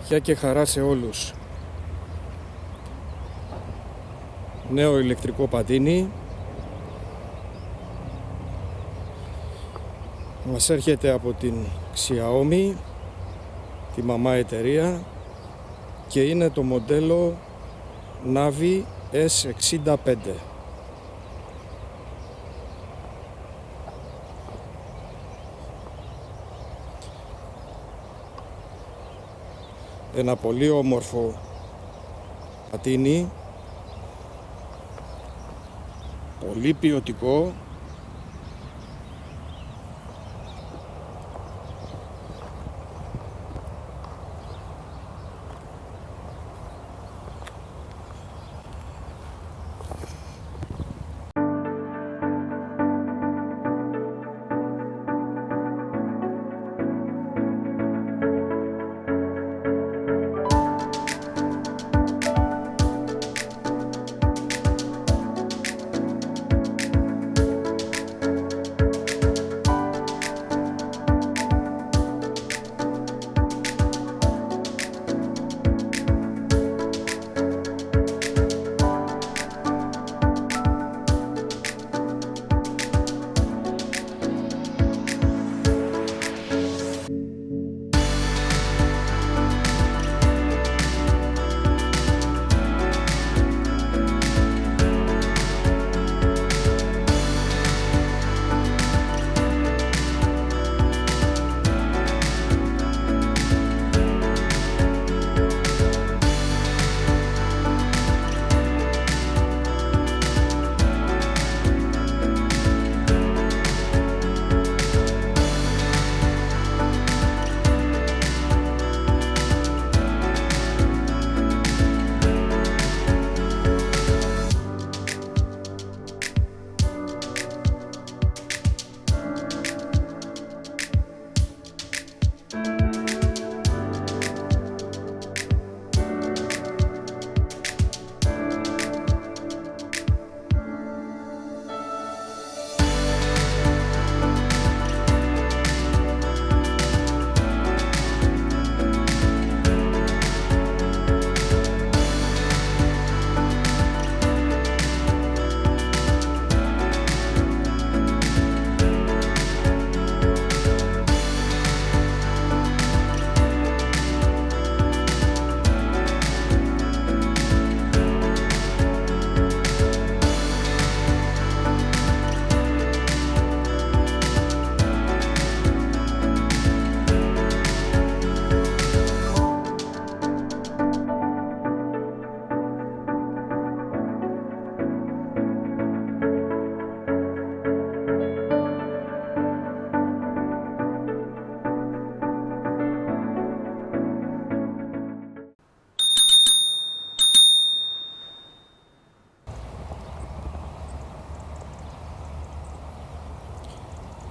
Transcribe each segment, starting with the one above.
Γεια και χαρά σε όλους. Νέο ηλεκτρικό πατίνι. Μας έρχεται από την Xiaomi, τη μαμά εταιρεία, και είναι το μοντέλο Navi S65. Ένα πολύ όμορφο πατίνι, πολύ ποιοτικό,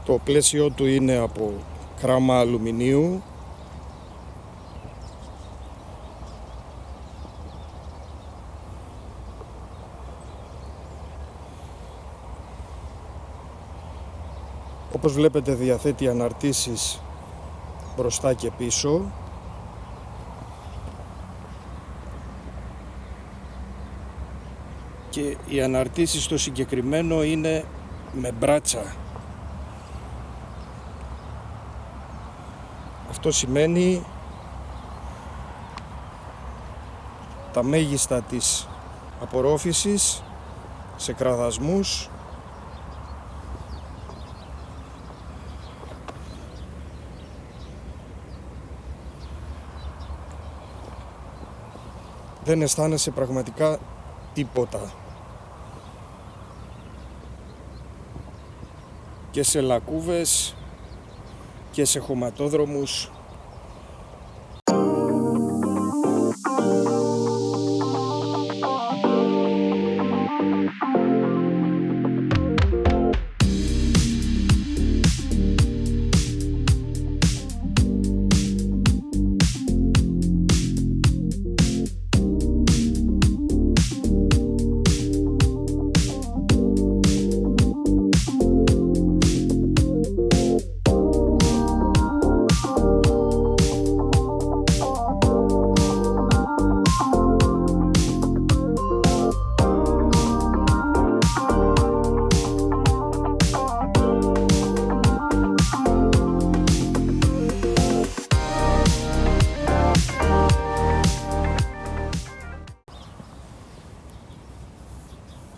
το πλαίσιο του είναι από κράμα αλουμινίου, όπως βλέπετε διαθέτει αναρτήσεις μπροστά και πίσω, και οι αναρτήσεις στο συγκεκριμένο είναι με μπράτσα. Αυτό σημαίνει τα μέγιστα της απορρόφησης σε κραδασμούς, δεν αισθάνεσαι πραγματικά τίποτα. Και σε λακκούβες και σε χωματόδρομους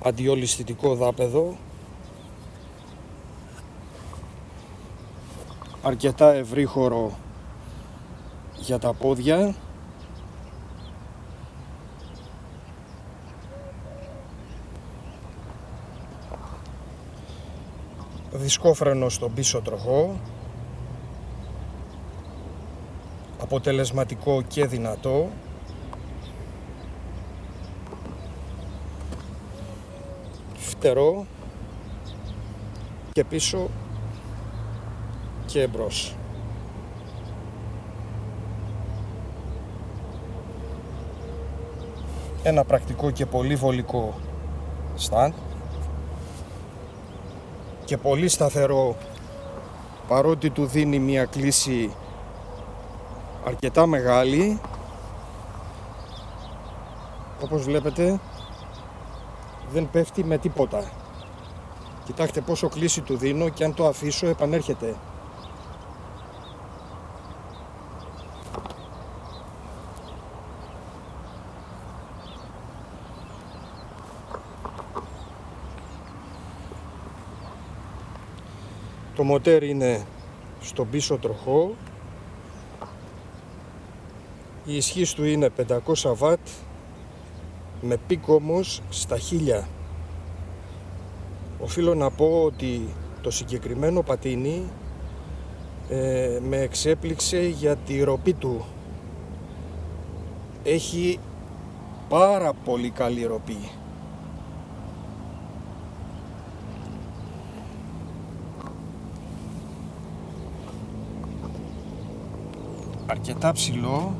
αντιολισθητικό δάπεδο, αρκετά ευρύχωρο για τα πόδια, δισκόφρενο στον πίσω τροχό, αποτελεσματικό και δυνατό, φτερό και πίσω και εμπρός. Ένα πρακτικό και πολύ βολικό stand και πολύ σταθερό, παρότι του δίνει μια κλίση αρκετά μεγάλη. Όπως βλέπετε δεν πέφτει με τίποτα. Κοιτάξτε πόσο κλίση του δίνω και αν το αφήσω επανέρχεται. Το μοτέρ είναι στον πίσω τροχό. Η ισχύς του είναι 500 W με πικ όμως στα 1000. Οφείλω να πω ότι το συγκεκριμένο πατίνι με εξέπληξε για τη ροπή του. Έχει πάρα πολύ καλή ροπή. Αρκετά ψηλό.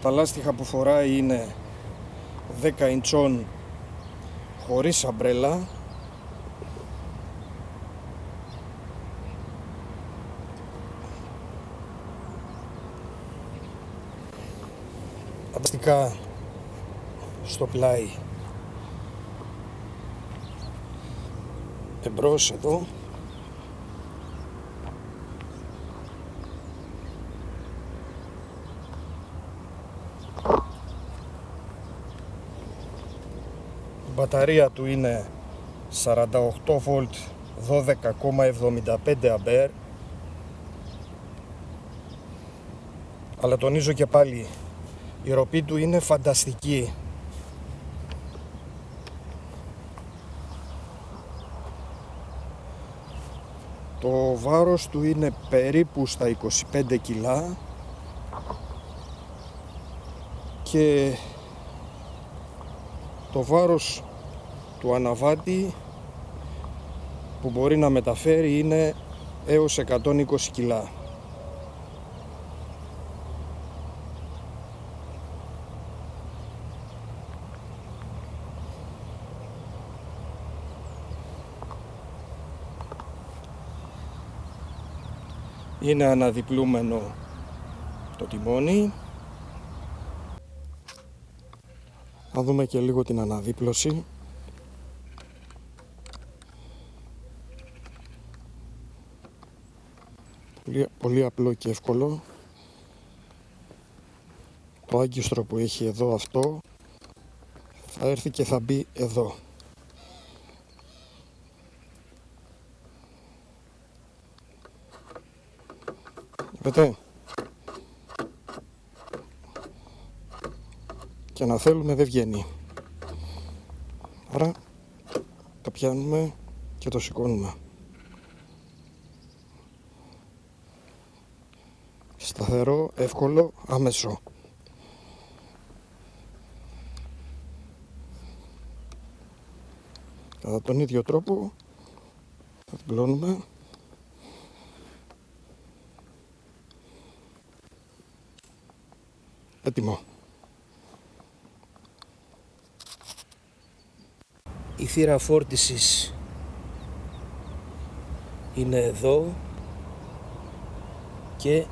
Τα λάστιχα που φοράει είναι 10 ιντσών χωρίς αμπρέλα. Αντιστοιχά στο πλάι εμπρός εδώ. Η μπαταρία του είναι 48V 12,75A. Αλλά τονίζω και πάλι, η ροπή του είναι φανταστική. Το βάρος του είναι περίπου στα 25 κιλά και το βάρος του αναβάτη που μπορεί να μεταφέρει είναι έως 120 κιλά. Είναι αναδιπλούμενο το τιμόνι. Να δούμε και λίγο την αναδίπλωση. Πολύ απλό και εύκολο. Το άγκιστρο που έχει εδώ αυτό θα έρθει και θα μπει εδώ. Βλέπετε. και να θέλουμε δεν βγαίνει. Άρα το πιάνουμε και το σηκώνουμε. Σταθερό, εύκολο, άμεσο. Κατά τον ίδιο τρόπο θα την πλώνουμε. Έτοιμο. Η θύρα φόρτισης είναι εδώ και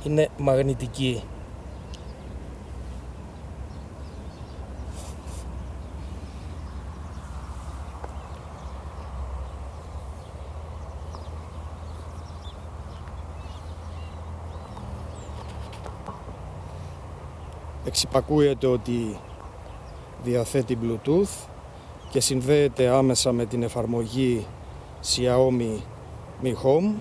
είναι μαγνητική. Εξυπακούεται ότι διαθέτει Bluetooth και συνδέεται άμεσα με την εφαρμογή Xiaomi Mi Home.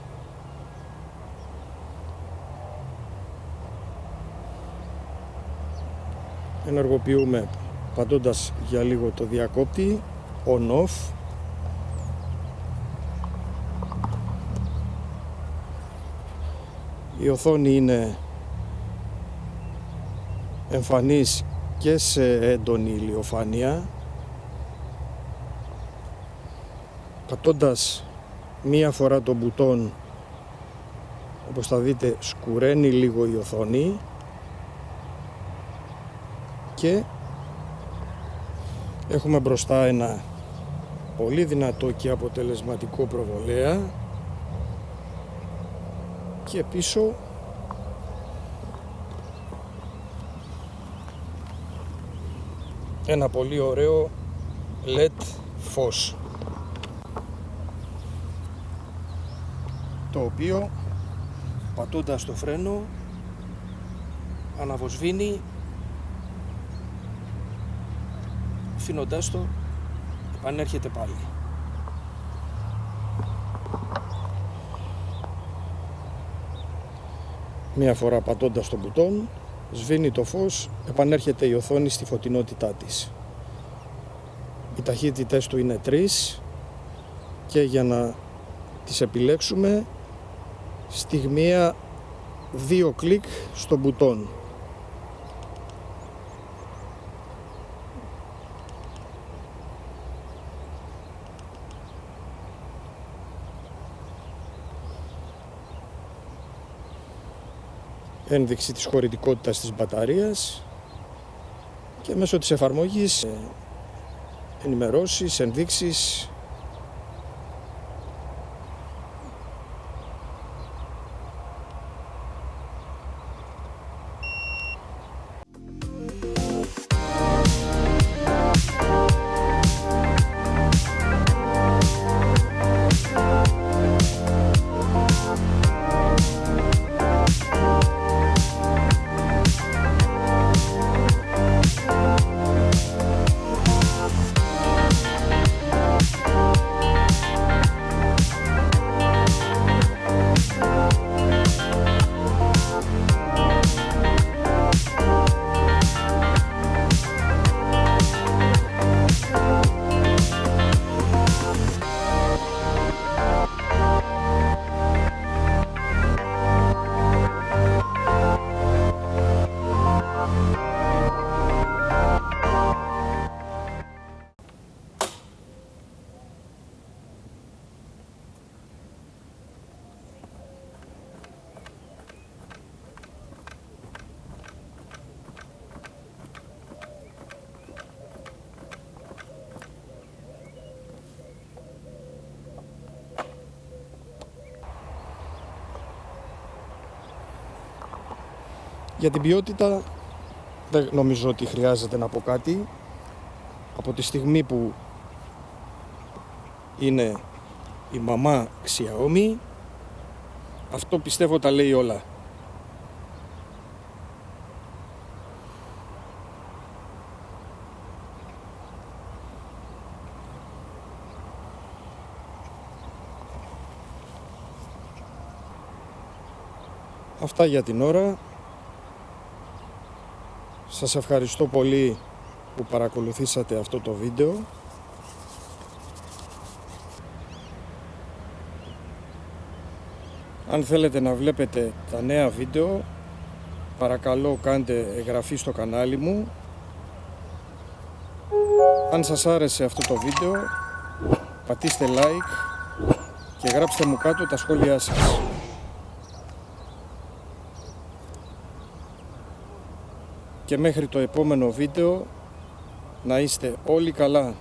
Ενεργοποιούμε πατώντας για λίγο το διακόπτη on-off. Η οθόνη είναι εμφανής και σε έντονη ηλιοφάνεια. Πατώντας μία φορά το μπουτόν, όπως θα δείτε, σκουραίνει λίγο η οθόνη και έχουμε μπροστά ένα πολύ δυνατό και αποτελεσματικό προβολέα και πίσω ένα πολύ ωραίο LED φως, το οποίο πατώντας το φρένο αναβοσβήνει, αφήνοντάς το επανέρχεται πάλι. Μία φορά πατώντας το μπουτόν σβήνει το φως, επανέρχεται η οθόνη στη φωτεινότητά της. Οι ταχύτητες του είναι 3 και για να τις επιλέξουμε στιγμία 2 κλικ στο μπουτόν. Ένδειξη της χωρητικότητας της μπαταρίας και μέσω της εφαρμογής ενημερώσεις, ενδείξεις. Για την ποιότητα δεν νομίζω ότι χρειάζεται να πω κάτι. Από τη στιγμή που είναι η μαμά Xiaomi, αυτό πιστεύω τα λέει όλα. Αυτά για την ώρα. Σας ευχαριστώ πολύ που παρακολουθήσατε αυτό το βίντεο. Αν θέλετε να βλέπετε τα νέα βίντεο, παρακαλώ κάντε εγγραφή στο κανάλι μου. Αν σας άρεσε αυτό το βίντεο, πατήστε like και γράψτε μου κάτω τα σχόλιά σας. Και μέχρι το επόμενο βίντεο, να είστε όλοι καλά.